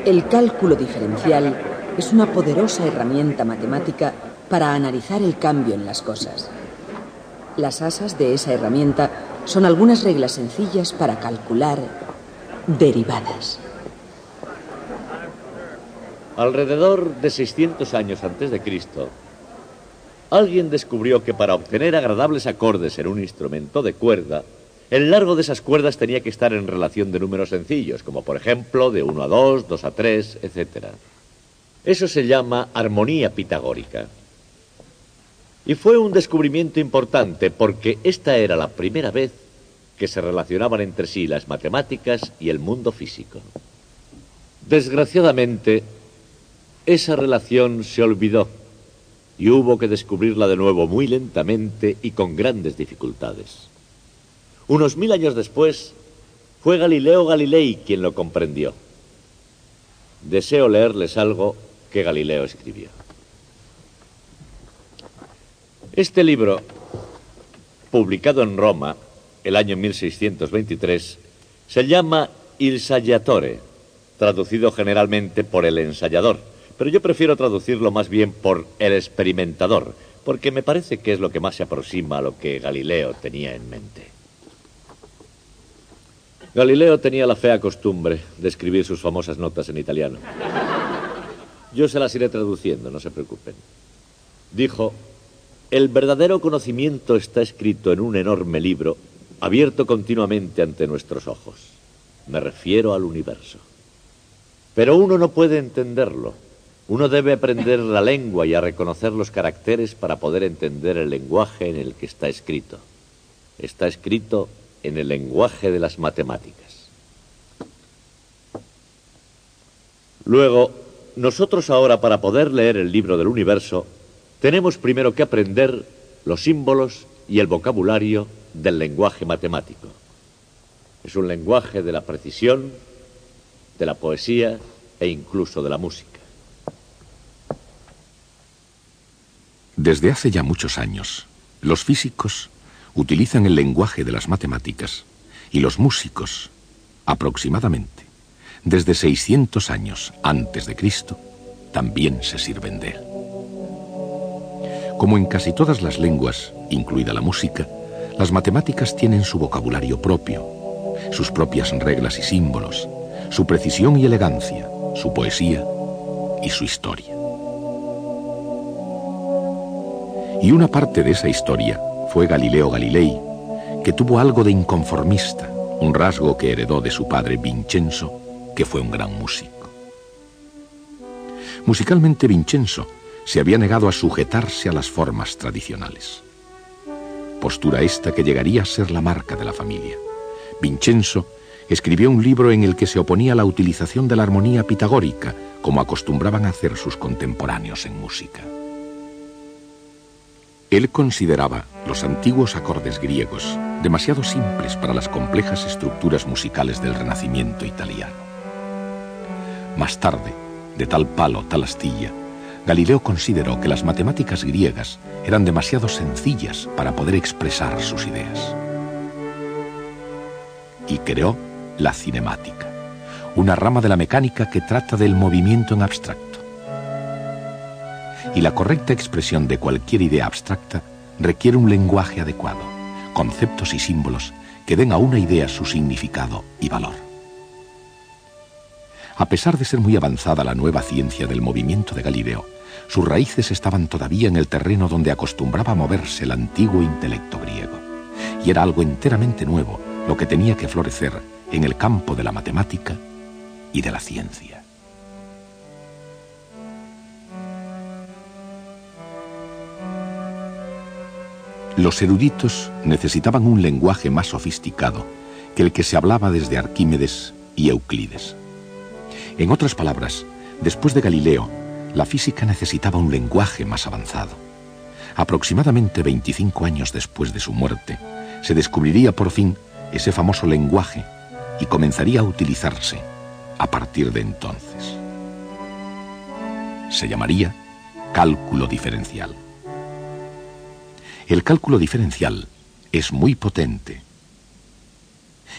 El cálculo diferencial es una poderosa herramienta matemática para analizar el cambio en las cosas. Las asas de esa herramienta son algunas reglas sencillas para calcular derivadas. Alrededor de 600 años antes de Cristo, alguien descubrió que para obtener agradables acordes en un instrumento de cuerda, el largo de esas cuerdas tenía que estar en relación de números sencillos, como por ejemplo de 1 a 2, 2 a 3, etc. Eso se llama armonía pitagórica. Y fue un descubrimiento importante porque esta era la primera vez que se relacionaban entre sí las matemáticas y el mundo físico. Desgraciadamente, esa relación se olvidó y hubo que descubrirla de nuevo muy lentamente y con grandes dificultades. Unos 1000 años después, fue Galileo Galilei quien lo comprendió. Deseo leerles algo que Galileo escribió. Este libro, publicado en Roma, el año 1623, se llama Il Saggiatore, traducido generalmente por el ensayador, pero yo prefiero traducirlo más bien por el experimentador, porque me parece que es lo que más se aproxima a lo que Galileo tenía en mente. Galileo tenía la fea costumbre de escribir sus famosas notas en italiano. Yo se las iré traduciendo, no se preocupen. Dijo: el verdadero conocimiento está escrito en un enorme libro, abierto continuamente ante nuestros ojos. Me refiero al universo. Pero uno no puede entenderlo. Uno debe aprender la lengua y a reconocer los caracteres para poder entender el lenguaje en el que está escrito. Está escrito en el lenguaje de las matemáticas. Luego, nosotros ahora, para poder leer el libro del universo, tenemos primero que aprender los símbolos y el vocabulario del lenguaje matemático. Es un lenguaje de la precisión, de la poesía e incluso de la música. Desde hace ya muchos años, los físicos utilizan el lenguaje de las matemáticas y los músicos, aproximadamente, desde 600 años antes de Cristo, también se sirven de él. Como en casi todas las lenguas, incluida la música, las matemáticas tienen su vocabulario propio, sus propias reglas y símbolos, su precisión y elegancia, su poesía y su historia. Y una parte de esa historia fue Galileo Galilei, que tuvo algo de inconformista, un rasgo que heredó de su padre Vincenzo, que fue un gran músico. Musicalmente, Vincenzo se había negado a sujetarse a las formas tradicionales. Postura esta que llegaría a ser la marca de la familia. Vincenzo escribió un libro en el que se oponía a la utilización de la armonía pitagórica, como acostumbraban a hacer sus contemporáneos en música. Él consideraba los antiguos acordes griegos demasiado simples para las complejas estructuras musicales del Renacimiento italiano. Más tarde, de tal palo, tal astilla, Galileo consideró que las matemáticas griegas eran demasiado sencillas para poder expresar sus ideas. Y creó la cinemática, una rama de la mecánica que trata del movimiento en abstracto. Y la correcta expresión de cualquier idea abstracta requiere un lenguaje adecuado, conceptos y símbolos que den a una idea su significado y valor. A pesar de ser muy avanzada la nueva ciencia del movimiento de Galileo, sus raíces estaban todavía en el terreno donde acostumbraba moverse el antiguo intelecto griego. Y era algo enteramente nuevo lo que tenía que florecer en el campo de la matemática y de la ciencia. Los eruditos necesitaban un lenguaje más sofisticado que el que se hablaba desde Arquímedes y Euclides. En otras palabras, después de Galileo, la física necesitaba un lenguaje más avanzado. Aproximadamente 25 años después de su muerte, se descubriría por fin ese famoso lenguaje y comenzaría a utilizarse a partir de entonces. Se llamaría cálculo diferencial. El cálculo diferencial es muy potente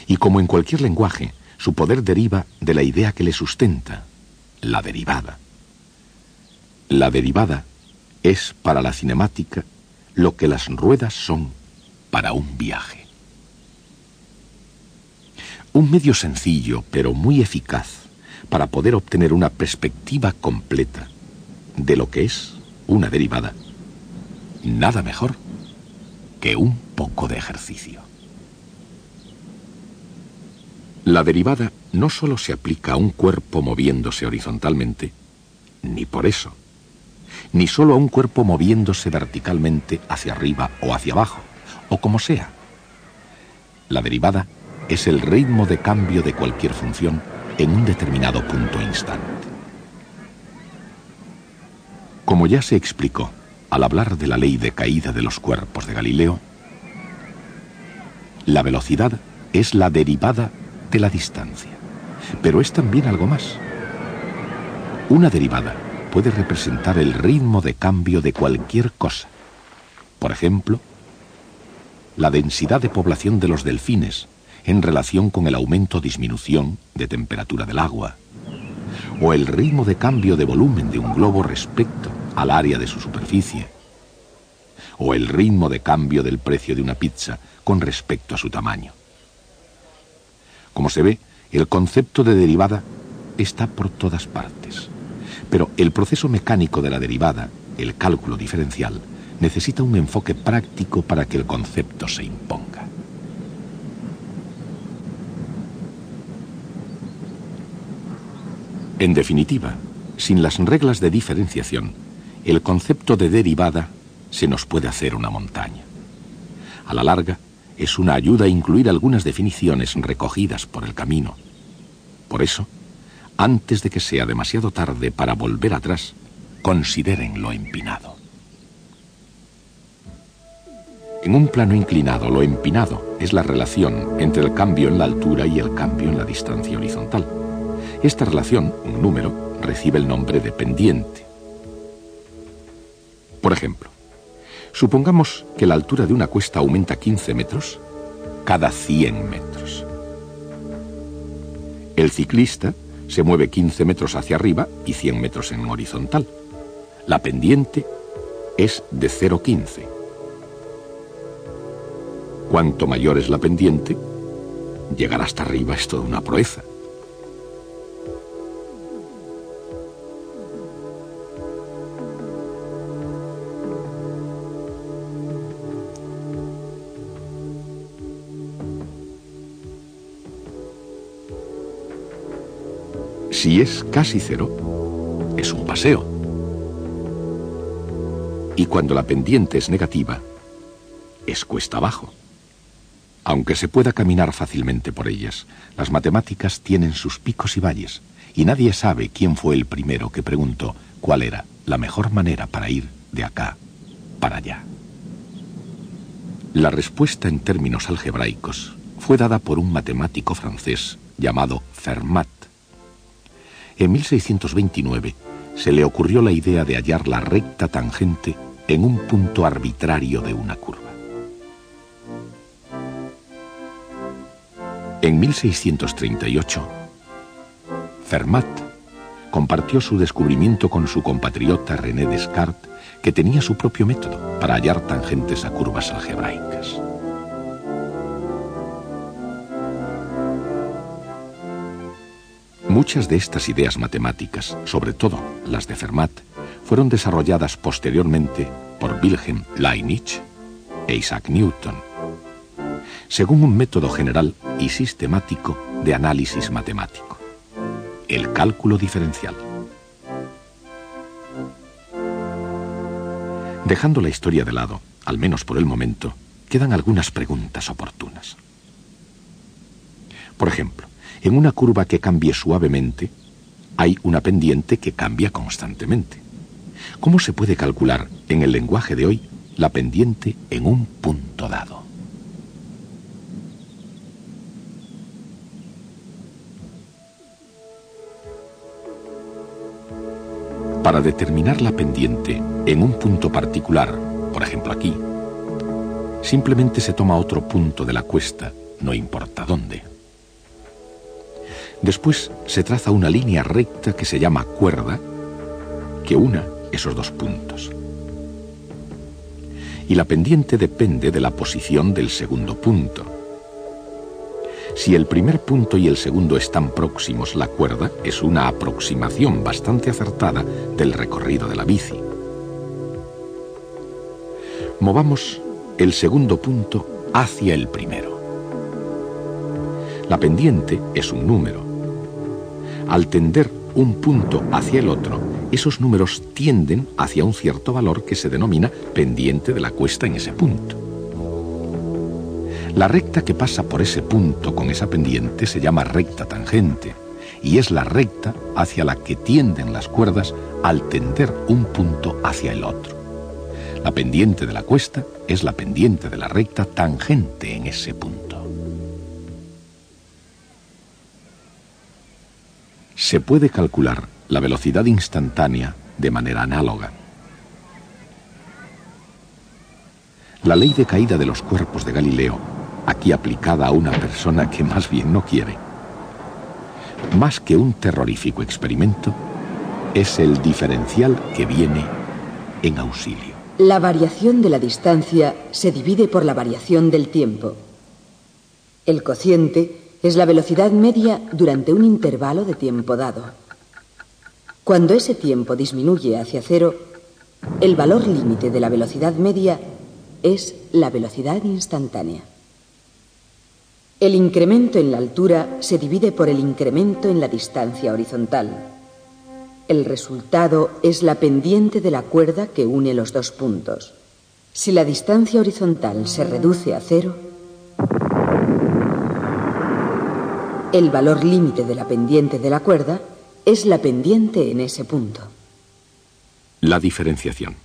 y, como en cualquier lenguaje, su poder deriva de la idea que le sustenta la derivada. La derivada es para la cinemática lo que las ruedas son para un viaje. Un medio sencillo, pero muy eficaz, para poder obtener una perspectiva completa de lo que es una derivada. Nada mejor que un poco de ejercicio. La derivada no solo se aplica a un cuerpo moviéndose horizontalmente, ni por eso, ni solo a un cuerpo moviéndose verticalmente hacia arriba o hacia abajo, o como sea. La derivada es el ritmo de cambio de cualquier función en un determinado punto e instante. Como ya se explicó al hablar de la ley de caída de los cuerpos de Galileo, la velocidad es la derivada de la distancia, pero es también algo más. Una derivada puede representar el ritmo de cambio de cualquier cosa. Por ejemplo, la densidad de población de los delfines en relación con el aumento o disminución de temperatura del agua, o el ritmo de cambio de volumen de un globo respecto al área de su superficie, o el ritmo de cambio del precio de una pizza con respecto a su tamaño. Como se ve, el concepto de derivada está por todas partes, pero el proceso mecánico de la derivada, el cálculo diferencial, necesita un enfoque práctico para que el concepto se imponga. En definitiva, sin las reglas de diferenciación, el concepto de derivada se nos puede hacer una montaña. A la larga, es una ayuda a incluir algunas definiciones recogidas por el camino. Por eso, antes de que sea demasiado tarde para volver atrás, consideren lo empinado. En un plano inclinado, lo empinado es la relación entre el cambio en la altura y el cambio en la distancia horizontal. Esta relación, un número, recibe el nombre de pendiente. Por ejemplo, supongamos que la altura de una cuesta aumenta 15 metros cada 100 metros. El ciclista se mueve 15 metros hacia arriba y 100 metros en horizontal. La pendiente es de 0,15. Cuanto mayor es la pendiente, llegar hasta arriba es toda una proeza. Si es casi cero, es un paseo. Y cuando la pendiente es negativa, es cuesta abajo. Aunque se pueda caminar fácilmente por ellas, las matemáticas tienen sus picos y valles, y nadie sabe quién fue el primero que preguntó cuál era la mejor manera para ir de acá para allá. La respuesta en términos algebraicos fue dada por un matemático francés llamado Fermat. En 1629 se le ocurrió la idea de hallar la recta tangente en un punto arbitrario de una curva. En 1638, Fermat compartió su descubrimiento con su compatriota René Descartes, que tenía su propio método para hallar tangentes a curvas algebraicas. Muchas de estas ideas matemáticas, sobre todo las de Fermat, fueron desarrolladas posteriormente por Wilhelm Leibniz e Isaac Newton, según un método general y sistemático de análisis matemático, el cálculo diferencial. Dejando la historia de lado, al menos por el momento, quedan algunas preguntas oportunas. Por ejemplo, en una curva que cambie suavemente, hay una pendiente que cambia constantemente. ¿Cómo se puede calcular, en el lenguaje de hoy, la pendiente en un punto dado? Para determinar la pendiente en un punto particular, por ejemplo aquí, simplemente se toma otro punto de la cuesta, no importa dónde. Después se traza una línea recta que se llama cuerda, que una esos dos puntos. Y la pendiente depende de la posición del segundo punto. Si el primer punto y el segundo están próximos, la cuerda es una aproximación bastante acertada del recorrido de la bici. Movamos el segundo punto hacia el primero. La pendiente es un número. Al tender un punto hacia el otro, esos números tienden hacia un cierto valor que se denomina pendiente de la cuesta en ese punto. La recta que pasa por ese punto con esa pendiente se llama recta tangente, y es la recta hacia la que tienden las cuerdas al tender un punto hacia el otro. La pendiente de la cuesta es la pendiente de la recta tangente en ese punto. Se puede calcular la velocidad instantánea de manera análoga. La ley de caída de los cuerpos de Galileo, aquí aplicada a una persona que más bien no quiere, más que un terrorífico experimento, es el diferencial que viene en auxilio. La variación de la distancia se divide por la variación del tiempo. El cociente es la velocidad media durante un intervalo de tiempo dado. Cuando ese tiempo disminuye hacia cero, el valor límite de la velocidad media es la velocidad instantánea. El incremento en la altura se divide por el incremento en la distancia horizontal. El resultado es la pendiente de la cuerda que une los dos puntos. Si la distancia horizontal se reduce a cero, el valor límite de la pendiente de la cuerda es la pendiente en ese punto. La diferenciación.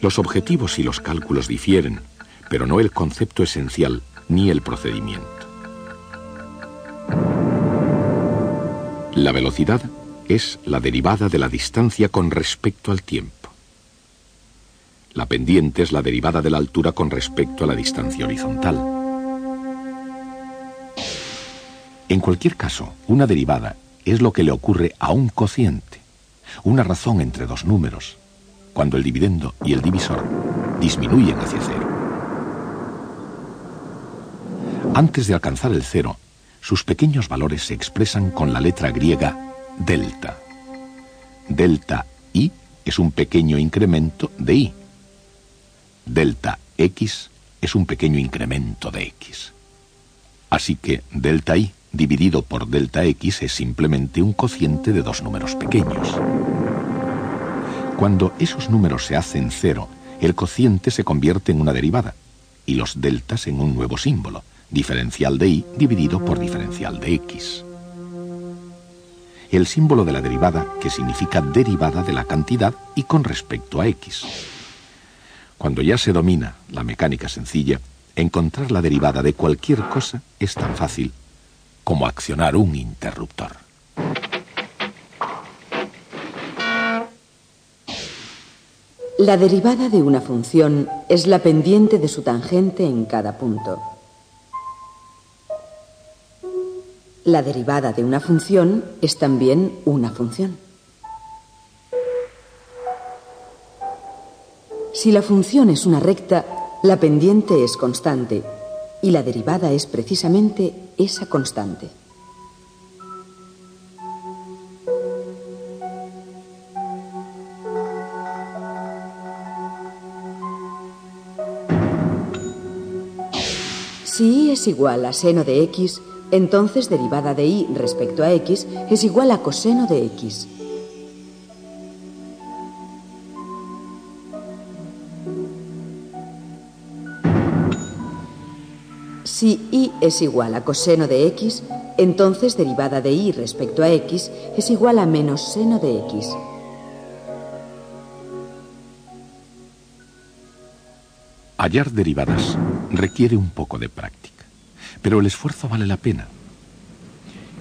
Los objetivos y los cálculos difieren, pero no el concepto esencial ni el procedimiento. La velocidad es la derivada de la distancia con respecto al tiempo. La pendiente es la derivada de la altura con respecto a la distancia horizontal. En cualquier caso, una derivada es lo que le ocurre a un cociente, una razón entre dos números, cuando el dividendo y el divisor disminuyen hacia cero. Antes de alcanzar el cero, sus pequeños valores se expresan con la letra griega delta. Delta i es un pequeño incremento de i. Delta x es un pequeño incremento de x. Así que delta i dividido por delta x es simplemente un cociente de dos números pequeños. Cuando esos números se hacen cero, el cociente se convierte en una derivada y los deltas en un nuevo símbolo, diferencial de i dividido por diferencial de x. El símbolo de la derivada, que significa derivada de la cantidad y con respecto a x. Cuando ya se domina la mecánica sencilla, encontrar la derivada de cualquier cosa es tan fácil como accionar un interruptor. La derivada de una función es la pendiente de su tangente en cada punto. La derivada de una función es también una función. Si la función es una recta, la pendiente es constante y la derivada es precisamente esa constante. Si y es igual a seno de x, entonces derivada de y respecto a x es igual a coseno de x. Si y es igual a coseno de x, entonces derivada de y respecto a x es igual a menos seno de x. Hallar derivadas requiere un poco de práctica, pero el esfuerzo vale la pena.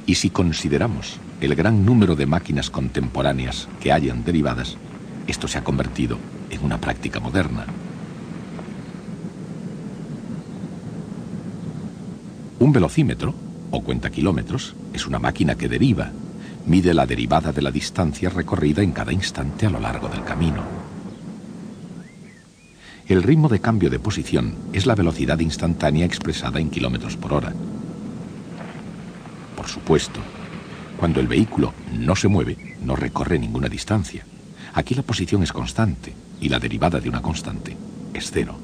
Y si consideramos el gran número de máquinas contemporáneas que hallan derivadas, esto se ha convertido en una práctica moderna. Un velocímetro, o cuentakilómetros, es una máquina que deriva. Mide la derivada de la distancia recorrida en cada instante a lo largo del camino. El ritmo de cambio de posición es la velocidad instantánea expresada en kilómetros por hora. Por supuesto, cuando el vehículo no se mueve, no recorre ninguna distancia. Aquí la posición es constante y la derivada de una constante es cero.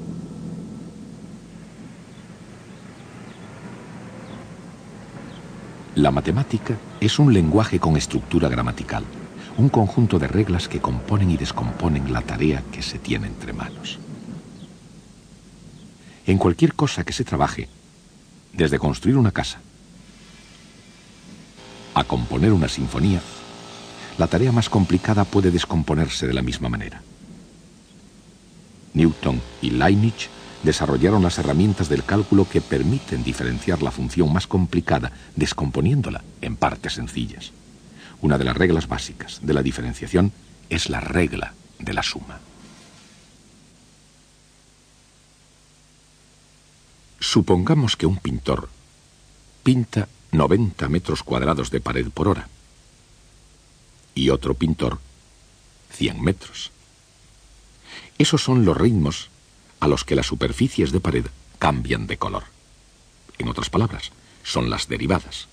La matemática es un lenguaje con estructura gramatical, un conjunto de reglas que componen y descomponen la tarea que se tiene entre manos. En cualquier cosa que se trabaje, desde construir una casa a componer una sinfonía, la tarea más complicada puede descomponerse de la misma manera. Newton y Leibniz desarrollaron las herramientas del cálculo que permiten diferenciar la función más complicada descomponiéndola en partes sencillas. Una de las reglas básicas de la diferenciación es la regla de la suma. Supongamos que un pintor pinta 90 metros cuadrados de pared por hora y otro pintor 100 metros. Esos son los ritmos a los que las superficies de pared cambian de color. En otras palabras, son las derivadas.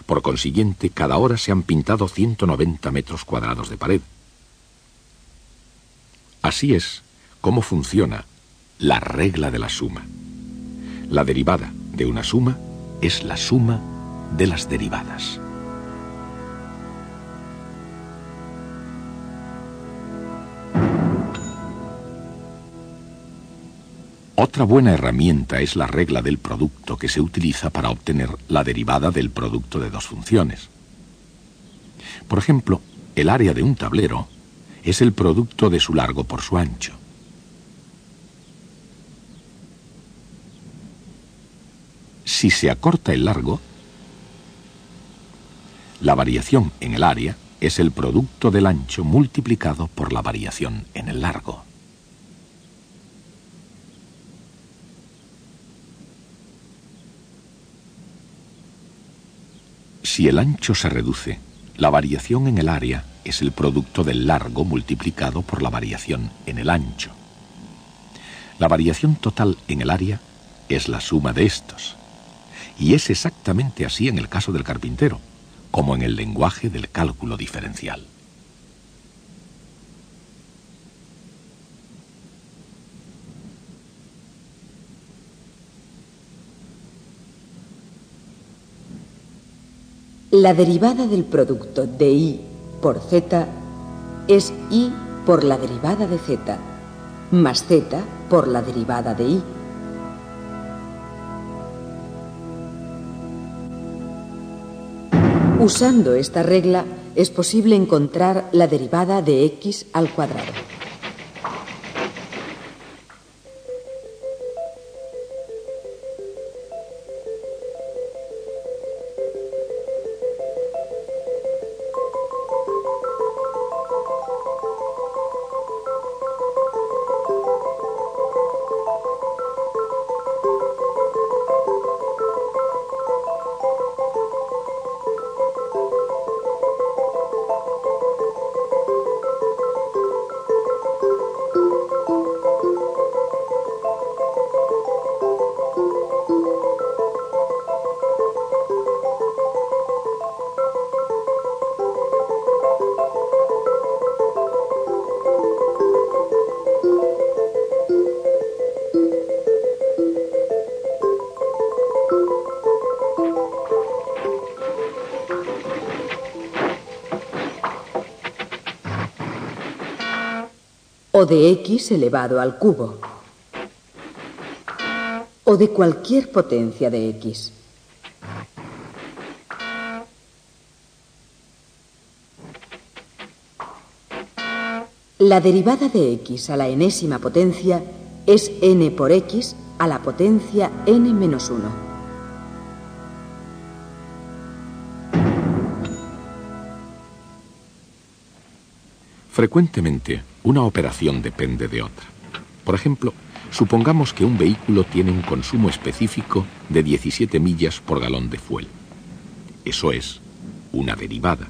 Por consiguiente, cada hora se han pintado 190 metros cuadrados de pared. Así es como funciona la regla de la suma. La derivada de una suma es la suma de las derivadas. Otra buena herramienta es la regla del producto que se utiliza para obtener la derivada del producto de dos funciones. Por ejemplo, el área de un tablero es el producto de su largo por su ancho. Si se acorta el largo, la variación en el área es el producto del ancho multiplicado por la variación en el largo. Si el ancho se reduce, la variación en el área es el producto del largo multiplicado por la variación en el ancho. La variación total en el área es la suma de estos. Y es exactamente así en el caso del carpintero, como en el lenguaje del cálculo diferencial. La derivada del producto de y por z es y por la derivada de z, más z por la derivada de y. Usando esta regla, es posible encontrar la derivada de x al cuadrado. O de x elevado al cubo, o de cualquier potencia de x. La derivada de x a la enésima potencia es n por x a la potencia n menos 1. Frecuentemente, una operación depende de otra. Por ejemplo, supongamos que un vehículo tiene un consumo específico de 17 millas por galón de fuel. eso es, una derivada.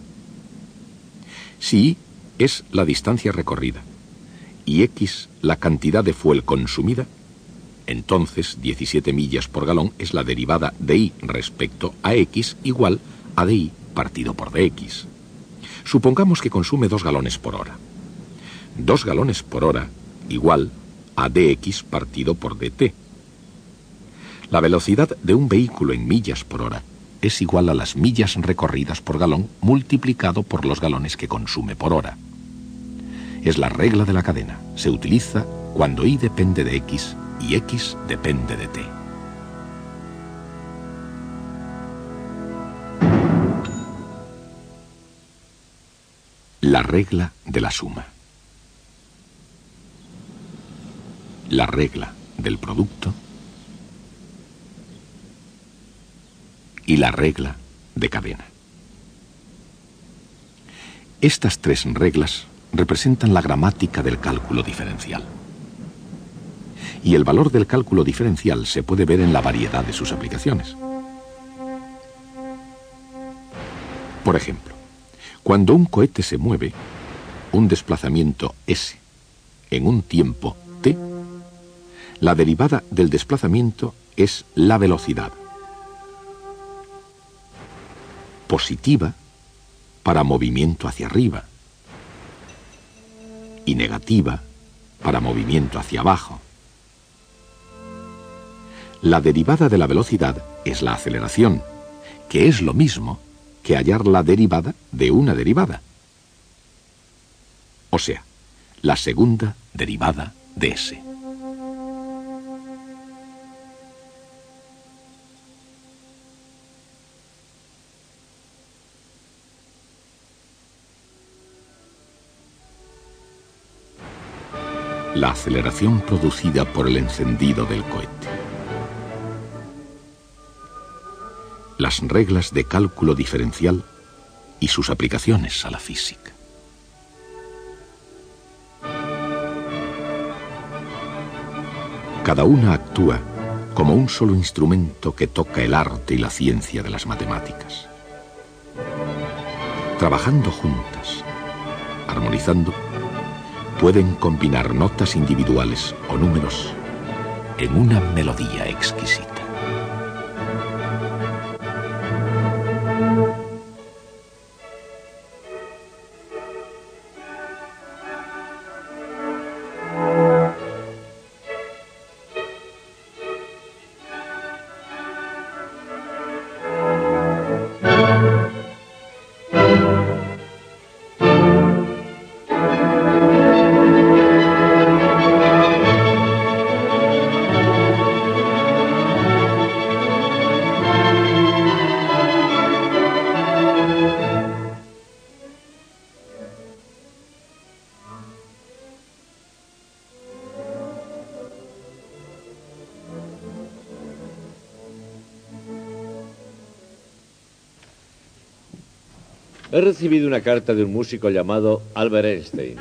Si Y es la distancia recorrida y X la cantidad de fuel consumida, entonces 17 millas por galón es la derivada de Y respecto a X igual a dY partido por dX. Supongamos que consume 2 galones por hora. 2 galones por hora igual a dx partido por dt. La velocidad de un vehículo en millas por hora es igual a las millas recorridas por galón multiplicado por los galones que consume por hora. Es la regla de la cadena. Se utiliza cuando Y depende de X y X depende de T. La regla de la suma. La regla del producto y la regla de cadena. Estas 3 reglas representan la gramática del cálculo diferencial. Y el valor del cálculo diferencial se puede ver en la variedad de sus aplicaciones. Por ejemplo, cuando un cohete se mueve, un desplazamiento s, en un tiempo t, la derivada del desplazamiento es la velocidad. Positiva para movimiento hacia arriba y negativa para movimiento hacia abajo. La derivada de la velocidad es la aceleración, que es lo mismo que hallar la derivada de una derivada. O sea, la segunda derivada de s. La aceleración producida por el encendido del cohete. Las reglas de cálculo diferencial y sus aplicaciones a la física. Cada una actúa como un solo instrumento que toca el arte y la ciencia de las matemáticas. Trabajando juntas, armonizando, pueden combinar notas individuales o números en una melodía exquisita. He recibido una carta de un músico llamado Albert Einstein.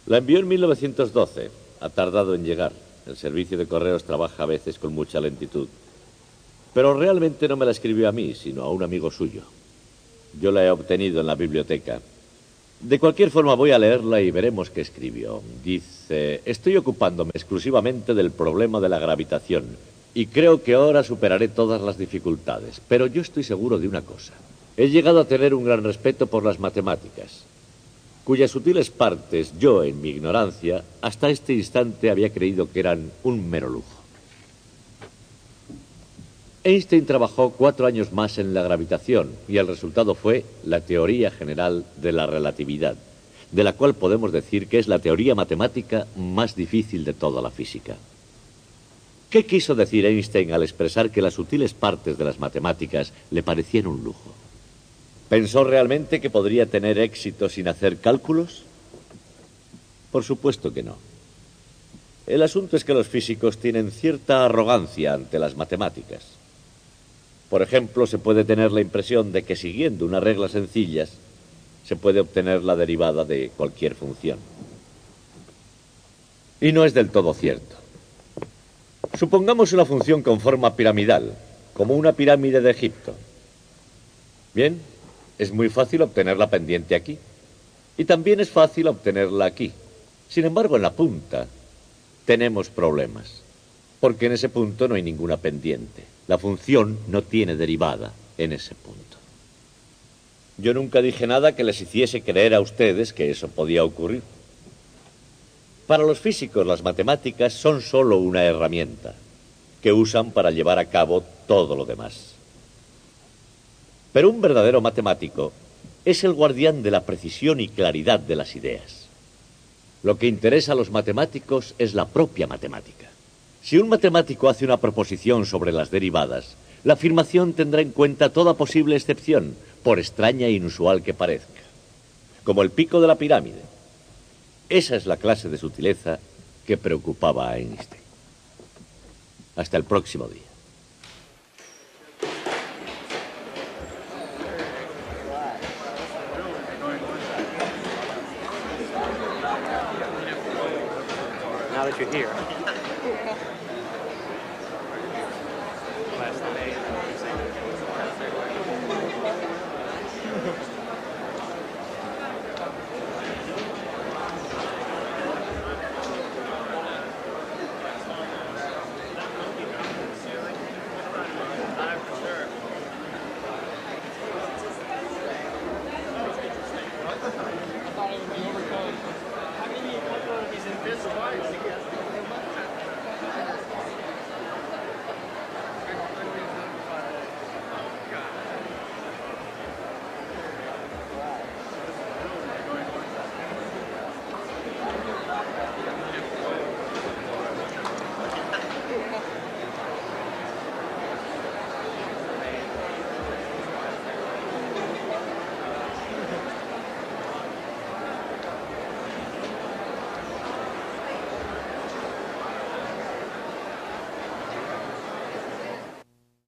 La envió en 1912. Ha tardado en llegar. El servicio de correos trabaja a veces con mucha lentitud. Pero realmente no me la escribió a mí, sino a un amigo suyo. Yo la he obtenido en la biblioteca. De cualquier forma voy a leerla y veremos qué escribió. Dice: estoy ocupándome exclusivamente del problema de la gravitación y creo que ahora superaré todas las dificultades. Pero yo estoy seguro de una cosa. He llegado a tener un gran respeto por las matemáticas, cuyas sutiles partes yo, en mi ignorancia, hasta este instante había creído que eran un mero lujo. Einstein trabajó 4 años más en la gravitación y el resultado fue la teoría general de la relatividad, de la cual podemos decir que es la teoría matemática más difícil de toda la física. ¿Qué quiso decir Einstein al expresar que las sutiles partes de las matemáticas le parecían un lujo? ¿Pensó realmente que podría tener éxito sin hacer cálculos? Por supuesto que no. El asunto es que los físicos tienen cierta arrogancia ante las matemáticas. Por ejemplo, se puede tener la impresión de que siguiendo unas reglas sencillas se puede obtener la derivada de cualquier función. Y no es del todo cierto. Supongamos una función con forma piramidal, como una pirámide de Egipto. Bien, es muy fácil obtener la pendiente aquí. Y también es fácil obtenerla aquí. Sin embargo, en la punta tenemos problemas. Porque en ese punto no hay ninguna pendiente. La función no tiene derivada en ese punto. Yo nunca dije nada que les hiciese creer a ustedes que eso podía ocurrir. Para los físicos, las matemáticas son solo una herramienta que usan para llevar a cabo todo lo demás. Pero un verdadero matemático es el guardián de la precisión y claridad de las ideas. Lo que interesa a los matemáticos es la propia matemática. Si un matemático hace una proposición sobre las derivadas, la afirmación tendrá en cuenta toda posible excepción, por extraña e inusual que parezca, como el pico de la pirámide. Esa es la clase de sutileza que preocupaba a Einstein. Hasta el próximo día. Now that you're here.